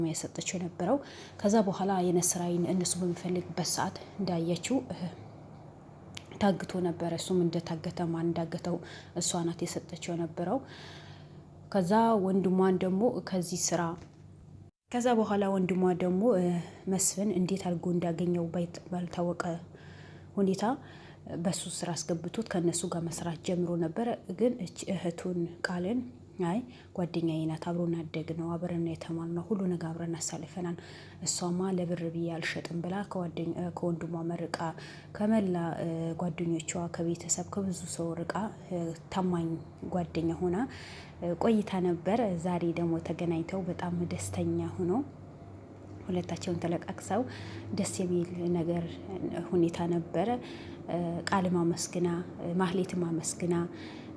የሰጠችው የነበረው። ከዛ በኋላ የነስራይን እነሱ በሚፈልግበት ሰዓት እንዳየችው ታግቶ ነበረ። እሱም እንደታገተ ማን እንዳገተው እሷ ናት የሰጠችው የነበረው። ከዛ ወንድሟን ደግሞ ከዚህ ስራ ከዛ በኋላ ወንድሟ ደግሞ መስፍን እንዴት አድርጎ እንዳገኘው ባልታወቀ ሁኔታ በሱ ስራ አስገብቶት ከነሱ ጋር መስራት ጀምሮ ነበረ። ግን እህቱን ቃልን አይ ጓደኛዬ ናት፣ አብሮን አደግ ነው፣ አብረን የተማርነው ሁሉ ነገር አብረን አሳልፈናል፣ እሷማ ለብር ብዬ አልሸጥም ብላ ከወንድሟ መርቃ ከመላ ጓደኞቿ ከቤተሰብ ከብዙ ሰው ርቃ ታማኝ ጓደኛ ሆና ቆይታ ነበር። ዛሬ ደግሞ ተገናኝተው በጣም ደስተኛ ሆኖ ሁለታቸውን ተለቃቅሰው ደስ የሚል ነገር ሁኔታ ነበረ። ቃልም አመስግና ማህሌትም አመስግና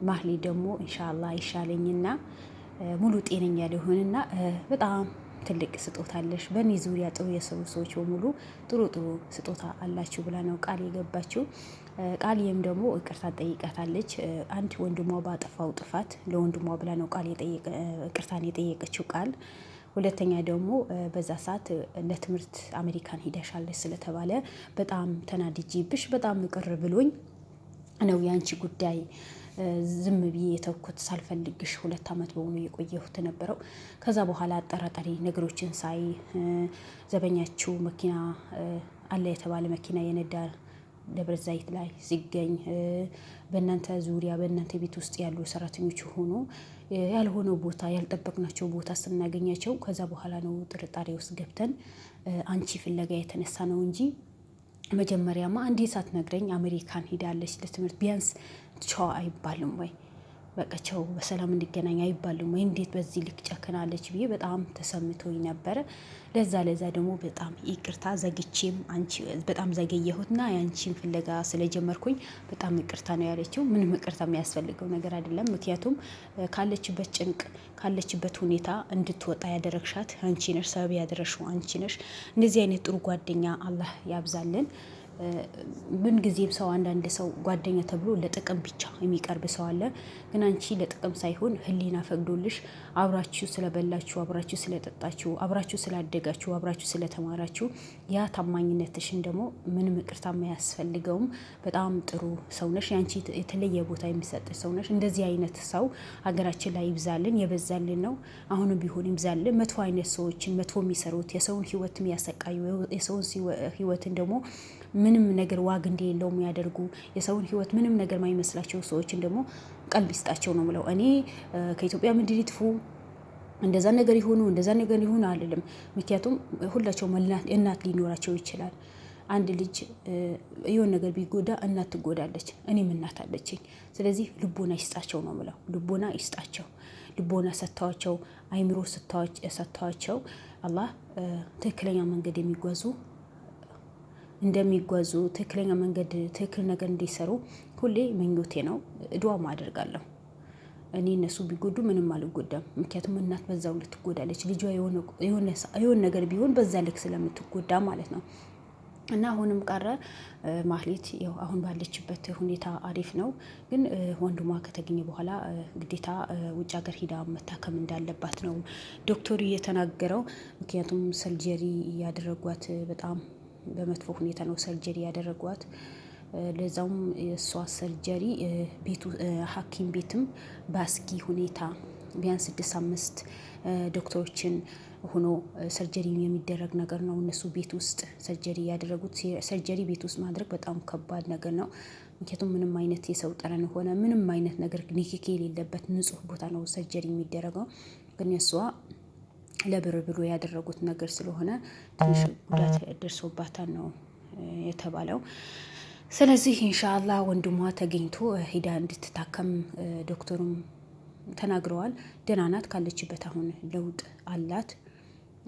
ማህሌ ደግሞ ኢንሻአላህ ይሻለኝና ሙሉ ጤነኛ ሊሆንና በጣም ትልቅ ስጦታ አለሽ፣ በእኔ ዙሪያ ጥሩ የሰው ሰዎች በሙሉ ጥሩ ጥሩ ስጦታ አላችሁ ብላ ነው ቃል የገባችው። ቃልየም ደግሞ ይቅርታ ጠይቃታለች። አንድ ወንድሟ ባጠፋው ጥፋት ለወንድሟ ብላ ነው ቃል ይቅርታን የጠየቀችው ቃል። ሁለተኛ ደግሞ በዛ ሰዓት ለትምህርት አሜሪካን ሄደሻለች ስለተባለ በጣም ተናድጄብሽ በጣም ቅር ብሎኝ ነው ያንቺ ጉዳይ ዝም ብዬ የተውኩት ሳልፈልግሽ 2 ዓመት በሙሉ የቆየሁት ነበረው። ከዛ በኋላ አጠራጣሪ ነገሮችን ሳይ ዘበኛችሁ መኪና አለ የተባለ መኪና የነዳ ደብረ ዘይት ላይ ሲገኝ በእናንተ ዙሪያ በእናንተ ቤት ውስጥ ያሉ ሰራተኞች ሆኖ ያልሆነው ቦታ ያልጠበቅናቸው ቦታ ስናገኛቸው ከዛ በኋላ ነው ጥርጣሬ ውስጥ ገብተን አንቺ ፍለጋ የተነሳ ነው እንጂ መጀመሪያማ እንዴት ሳትነግረኝ አሜሪካን ሄዳለች ለትምህርት ቢያንስ ቻው አይባልም ወይ? በቃ ቻው በሰላም እንዲገናኝ አይባልም ወይ? እንዴት በዚህ ልክ ጨክናለች ብዬ በጣም ተሰምቶኝ ነበረ። ለዛ ደግሞ በጣም ይቅርታ ዘግቼም አንቺ በጣም ዘገየሁትና ያንቺን ፍለጋ ስለጀመርኩኝ በጣም ይቅርታ ነው ያለችው። ምንም ይቅርታ የሚያስፈልገው ነገር አይደለም። ምክንያቱም ካለችበት ጭንቅ ካለችበት ሁኔታ እንድትወጣ ያደረግሻት አንቺ ነሽ፣ ሰበብ ያደረግሽው አንቺ ነሽ። እንደዚህ አይነት ጥሩ ጓደኛ አላህ ያብዛልን። ምን ጊዜም ሰው አንዳንድ ሰው ጓደኛ ተብሎ ለጥቅም ብቻ የሚቀርብ ሰው አለ። ግን አንቺ ለጥቅም ሳይሆን ሕሊና ፈቅዶልሽ አብራችሁ ስለበላችሁ፣ አብራችሁ ስለጠጣችሁ፣ አብራችሁ ስላደጋችሁ፣ አብራችሁ ስለተማራችሁ ያ ታማኝነትሽን ደግሞ ምንም ይቅርታ የማያስፈልገውም በጣም ጥሩ ሰው ነሽ። ያንቺ የተለየ ቦታ የሚሰጥ ሰው ነሽ። እንደዚህ አይነት ሰው ሀገራችን ላይ ይብዛልን፣ የበዛልን ነው። አሁንም ቢሆን ይብዛልን። መጥፎ አይነት ሰዎችን መጥፎ የሚሰሩት የሰውን ሕይወት የሚያሰቃዩ የሰውን ሕይወትን ደግሞ ምንም ነገር ዋግ እንደሌለው የሚያደርጉ የሰውን ሕይወት ምንም ነገር ማይመስላቸው ሰዎችን ደግሞ ቀልብ ይስጣቸው ነው ምለው። እኔ ከኢትዮጵያ ምድር ይጥፉ እንደዛ ነገር ይሆኑ እንደዛ ነገር ይሆኑ አልልም። ምክንያቱም ሁላቸው እናት ሊኖራቸው ይችላል። አንድ ልጅ የሆነ ነገር ቢጎዳ እናት ትጎዳለች። እኔም እናት አለችኝ። ስለዚህ ልቦና ይስጣቸው ነው ምለው። ልቦና ይስጣቸው። ልቦና ሰጥተዋቸው አይምሮ ሰጥተዋቸው አላህ ትክክለኛ መንገድ እንደሚጓዙ ትክክለኛ መንገድ ትክክል ነገር እንዲሰሩ ሁሌ ምኞቴ ነው። ዱዓም አደርጋለሁ። እኔ እነሱ ቢጎዱ ምንም አልጎዳም። ምክንያቱም እናት በዛው ልትጎዳለች። ልጇ የሆነ ነገር ቢሆን በዛ ልክ ስለምትጎዳ ማለት ነው። እና አሁንም ቀረ ማህሌት ያው አሁን ባለችበት ሁኔታ አሪፍ ነው። ግን ወንድሟ ከተገኘ በኋላ ግዴታ ውጭ ሀገር ሂዳ መታከም እንዳለባት ነው ዶክተሩ የተናገረው። ምክንያቱም ሰርጀሪ ያደረጓት በጣም በመጥፎ ሁኔታ ነው ሰርጀሪ ያደረጓት። ለዛውም የእሷ ሰርጀሪ ሐኪም ቤትም በአስጊ ሁኔታ ቢያንስ 6-5 ዶክተሮችን ሆኖ ሰርጀሪ የሚደረግ ነገር ነው። እነሱ ቤት ውስጥ ሰርጀሪ ያደረጉት። ሰርጀሪ ቤት ውስጥ ማድረግ በጣም ከባድ ነገር ነው። ምክንያቱም ምንም አይነት የሰው ጠረን ሆነ ምንም አይነት ነገር ንክኪ የሌለበት ንጹህ ቦታ ነው ሰርጀሪ የሚደረገው። ግን የእሷ ለብር ብሎ ያደረጉት ነገር ስለሆነ ትንሽ ጉዳት ደርሶባታል ነው የተባለው። ስለዚህ ኢንሻአላህ ወንድሟ ተገኝቶ ሂዳ እንድትታከም ዶክተሩም ተናግረዋል። ደህና ናት ካለችበት አሁን ለውጥ አላት።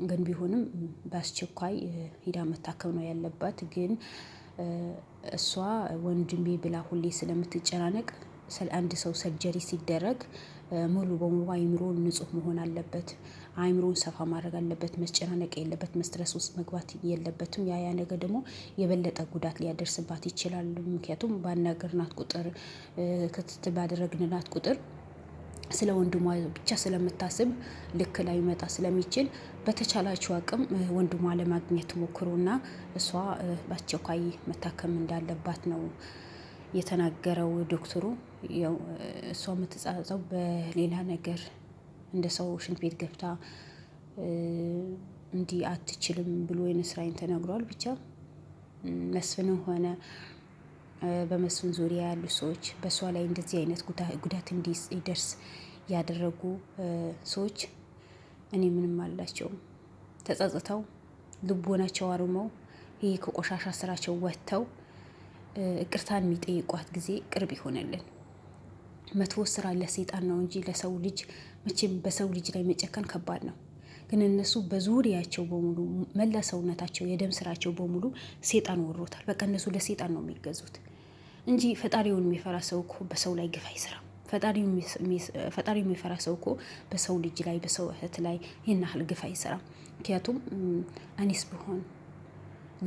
ግን ቢሆንም በአስቸኳይ ሂዳ መታከም ነው ያለባት። ግን እሷ ወንድሜ ብላ ሁሌ ስለምትጨናነቅ አንድ ሰው ሰርጀሪ ሲደረግ ሙሉ በሙሉ አይምሮን ንጹህ መሆን አለበት። አይምሮን ሰፋ ማድረግ አለበት። መስጨናነቅ የለበት። መስትረስ ውስጥ መግባት የለበትም። ያ ነገር ደግሞ የበለጠ ጉዳት ሊያደርስባት ይችላል። ምክንያቱም ባናገርናት ቁጥር ክትትል ባደረግንላት ቁጥር ስለ ወንድሟ ብቻ ስለምታስብ ልክ ላይ መጣ ስለሚችል በተቻላችሁ አቅም ወንድሟ ለማግኘት ሞክሩና እሷ በአስቸኳይ መታከም እንዳለባት ነው የተናገረው ዶክተሩ። ያው እሷ የምትጻጸው በሌላ ነገር እንደ ሰው ሽንት ቤት ገብታ እንዲህ አትችልም ብሎ የነስራይን ተነግሯል። ብቻ መስፍንም ሆነ በመስፍን ዙሪያ ያሉ ሰዎች በእሷ ላይ እንደዚህ አይነት ጉዳት እንዲደርስ ያደረጉ ሰዎች እኔ ምንም አላቸውም። ተጸጽተው ልቦናቸው አርመው ይሄ ከቆሻሻ ስራቸው ወጥተው ይቅርታን የሚጠይቋት ጊዜ ቅርብ ይሆነልን። መጥፎ ስራ ለሰይጣን ነው እንጂ ለሰው ልጅ መቼም በሰው ልጅ ላይ መጨከን ከባድ ነው። ግን እነሱ በዙሪያቸው በሙሉ መላ ሰውነታቸው የደም ስራቸው በሙሉ ሰይጣን ወሮታል። በቃ እነሱ ለሰይጣን ነው የሚገዙት እንጂ ፈጣሪውን የሚፈራ ሰው እኮ በሰው ላይ ግፍ አይሰራም። ፈጣሪ የሚፈራ ሰው እኮ በሰው ልጅ ላይ በሰው እህት ላይ ይህን ያህል ግፍ አይሰራም። ምክንያቱም እኔስ ብሆን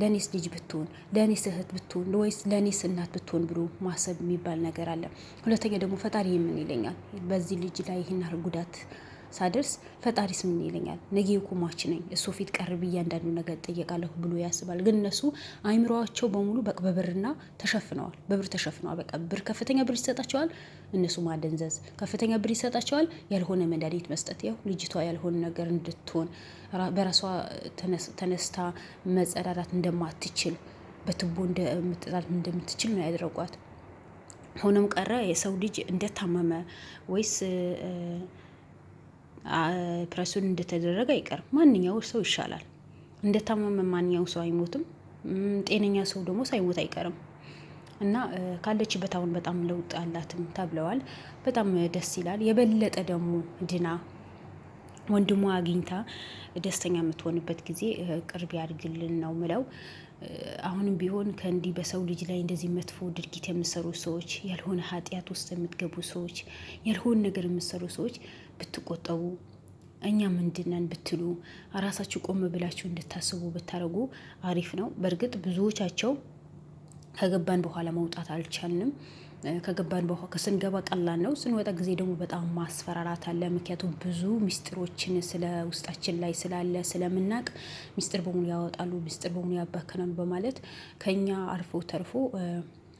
ለእኔስ ልጅ ብትሆን ለእኔስ እህት ብትሆን ወይስ ለእኔስ እናት ብትሆን ብሎ ማሰብ የሚባል ነገር አለ። ሁለተኛ ደግሞ ፈጣሪ ምን ይለኛል በዚህ ልጅ ላይ ይህን ያህል ጉዳት ሳደርስ ፈጣሪስ ምን ይለኛል? ነገ ቁማች ነኝ እሱ ፊት ቀርብ እያንዳንዱ ነገር ጠየቃለሁ ብሎ ያስባል። ግን እነሱ አይምሮአቸው በሙሉ በብርና ተሸፍነዋል። በብር ተሸፍነዋል። በቃ ብር ከፍተኛ ብር ይሰጣቸዋል። እነሱ ማደንዘዝ ከፍተኛ ብር ይሰጣቸዋል። ያልሆነ መድኃኒት መስጠት። ያው ልጅቷ ያልሆነ ነገር እንድትሆን በራሷ ተነስታ መጸዳዳት እንደማትችል በትቦ እንደምትጣል እንደምትችል ነው ያደረጓት። ሆኖም ቀረ የሰው ልጅ እንደታመመ ወይስ ፕሬሱን እንደተደረገ አይቀርም። ማንኛው ሰው ይሻላል። እንደታመመ ማንኛው ሰው አይሞትም። ጤነኛ ሰው ደግሞ ሳይሞት አይቀርም። እና ካለችበት አሁን በጣም ለውጥ አላትም ተብለዋል። በጣም ደስ ይላል። የበለጠ ደግሞ ድና ወንድሟ አግኝታ ደስተኛ የምትሆንበት ጊዜ ቅርብ ያድርግልን ነው ምለው። አሁንም ቢሆን ከእንዲህ በሰው ልጅ ላይ እንደዚህ መጥፎ ድርጊት የምሰሩ ሰዎች፣ ያልሆነ ኃጢአት ውስጥ የምትገቡ ሰዎች፣ ያልሆነ ነገር የምሰሩ ሰዎች ብትቆጠቡ፣ እኛ ምንድነን ብትሉ፣ ራሳችሁ ቆም ብላችሁ እንድታስቡ ብታደርጉ አሪፍ ነው። በእርግጥ ብዙዎቻቸው ከገባን በኋላ መውጣት አልቻልንም። ከገባን በኋላ ስንገባ ቀላል ነው፣ ስንወጣ ጊዜ ደግሞ በጣም ማስፈራራት አለ። ምክንያቱም ብዙ ሚስጥሮችን ስለ ውስጣችን ላይ ስላለ ስለምናቅ ሚስጥር በሙሉ ያወጣሉ፣ ሚስጥር በሙሉ ያባከናሉ በማለት ከኛ አልፎ ተርፎ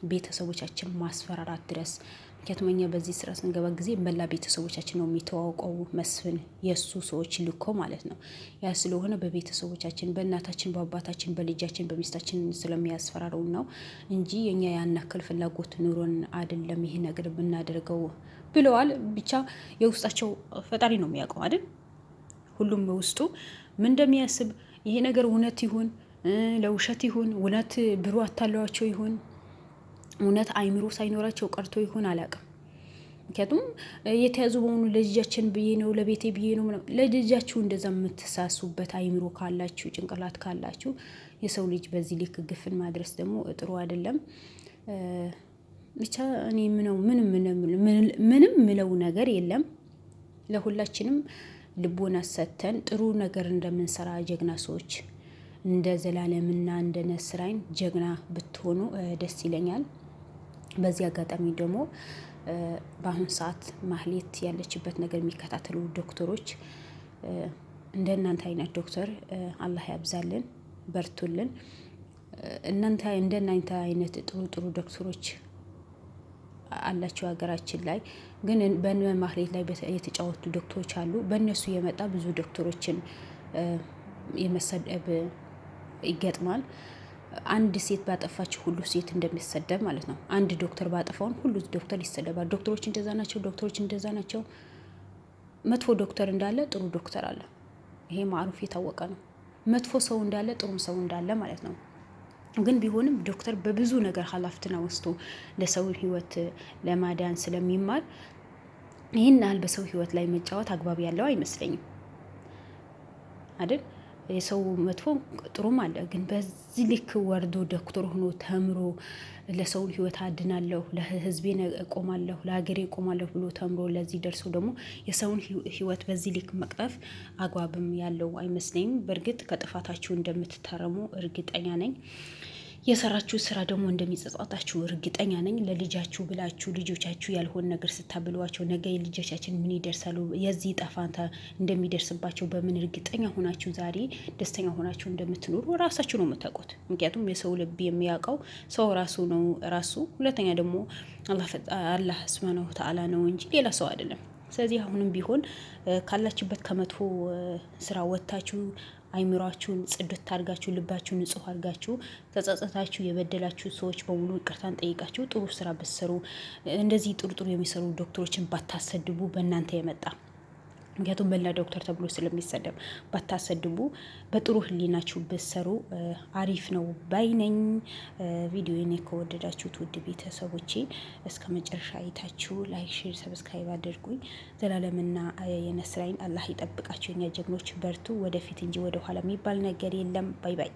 ቤተሰቦቻችን ማስፈራራት ድረስ። ምክንያቱም እኛ በዚህ ስራ ስንገባ ጊዜ መላ ቤተሰቦቻችን ነው የሚተዋወቀው መስፍን የእሱ ሰዎች ልኮ ማለት ነው። ያ ስለሆነ በቤተሰቦቻችን በእናታችን፣ በአባታችን፣ በልጃችን፣ በሚስታችን ስለሚያስፈራረው ነው እንጂ የኛ ያን ያክል ፍላጎት ኑሮን አይደለም ይሄ ነገር ብናደርገው ብለዋል። ብቻ የውስጣቸው ፈጣሪ ነው የሚያውቀው አይደል? ሁሉም በውስጡ ምን እንደሚያስብ ይሄ ነገር እውነት ይሁን ለውሸት ይሁን እውነት ብሩ አታለዋቸው ይሁን እውነት አይምሮ ሳይኖራቸው ቀርቶ ይሆን አላውቅም። ምክንያቱም የተያዙ በሆኑ ለልጃችን ብዬ ነው ለቤቴ ብዬ ነው። ለልጃችሁ እንደዛ የምትሳሱበት አይምሮ ካላችሁ ጭንቅላት ካላችሁ የሰው ልጅ በዚህ ልክ ግፍን ማድረስ ደግሞ ጥሩ አይደለም። ብቻ እኔ ምንም ምለው ነገር የለም። ለሁላችንም ልቦና ሰተን ጥሩ ነገር እንደምንሰራ ጀግና ሰዎች እንደ ዘላለምና እንደ ነስራይን ጀግና ብትሆኑ ደስ ይለኛል። በዚህ አጋጣሚ ደግሞ በአሁን ሰዓት ማህሌት ያለችበት ነገር የሚከታተሉ ዶክተሮች እንደ እናንተ አይነት ዶክተር አላህ ያብዛልን፣ በርቱልን። እንደ እናንተ አይነት ጥሩ ዶክተሮች አላቸው ሀገራችን ላይ። ግን በማህሌት ላይ የተጫወቱ ዶክተሮች አሉ። በእነሱ የመጣ ብዙ ዶክተሮችን የመሰደብ ይገጥማል። አንድ ሴት ባጠፋችው ሁሉ ሴት እንደሚሰደብ ማለት ነው። አንድ ዶክተር ባጠፋውን ሁሉ ዶክተር ይሰደባል። ዶክተሮች እንደዛ ናቸው። ዶክተሮች እንደዛ ናቸው። መጥፎ ዶክተር እንዳለ ጥሩ ዶክተር አለ። ይሄ ማዕሩፍ የታወቀ ነው። መጥፎ ሰው እንዳለ ጥሩ ሰው እንዳለ ማለት ነው። ግን ቢሆንም ዶክተር በብዙ ነገር ኃላፊነትን ወስዶ ለሰው ሕይወት ለማዳን ስለሚማር ይህን ያህል በሰው ሕይወት ላይ መጫወት አግባብ ያለው አይመስለኝም አይደል? የሰው መጥፎ ጥሩም አለ። ግን በዚህ ልክ ወርዶ ዶክተር ሆኖ ተምሮ ለሰው ሕይወት አድናለሁ፣ ለህዝቤ እቆማለሁ፣ ለሀገሬ እቆማለሁ ብሎ ተምሮ ለዚህ ደርሶ ደግሞ የሰውን ሕይወት በዚህ ልክ መቅረፍ አግባብም ያለው አይመስለኝም። በእርግጥ ከጥፋታችሁ እንደምትታረሙ እርግጠኛ ነኝ። የሰራችሁ ስራ ደግሞ እንደሚጸጸታችሁ እርግጠኛ ነኝ። ለልጃችሁ ብላችሁ ልጆቻችሁ ያልሆነ ነገር ስታብሏቸው ነገ ልጆቻችን ምን ይደርሳሉ፣ የዚህ ጠፋንታ እንደሚደርስባቸው በምን እርግጠኛ ሆናችሁ ዛሬ ደስተኛ ሆናችሁ እንደምትኖሩ ራሳችሁ ነው የምታውቁት። ምክንያቱም የሰው ልብ የሚያውቀው ሰው ራሱ ነው ራሱ። ሁለተኛ ደግሞ አላህ ሱብሃነሁ ወተዓላ ነው እንጂ ሌላ ሰው አይደለም። ስለዚህ አሁንም ቢሆን ካላችሁበት ከመጥፎ ስራ ወጥታችሁ አይምሯችሁን ጽድት አድርጋችሁ ልባችሁን ንጹህ አድርጋችሁ ተጸጸታችሁ የበደላችሁ ሰዎች በሙሉ ይቅርታን ጠይቃችሁ ጥሩ ስራ ብትሰሩ፣ እንደዚህ ጥሩ ጥሩ የሚሰሩ ዶክተሮችን ባታሰድቡ በእናንተ የመጣ ምክንያቱም በላ ዶክተር ተብሎ ስለሚሰደብ ባታሰድቡ በጥሩ ህሊናችሁ ብትሰሩ አሪፍ ነው ባይነኝ። ቪዲዮዬን ከወደዳችሁት ውድ ቤተሰቦቼ እስከ መጨረሻ አይታችሁ ላይክ፣ ሼር፣ ሰብስክራይብ አድርጉኝ። ዘላለምና የነስራይን አላህ ይጠብቃችሁ። የኛ ጀግኖች በርቱ፣ ወደፊት እንጂ ወደ ኋላ የሚባል ነገር የለም። ባይ ባይ።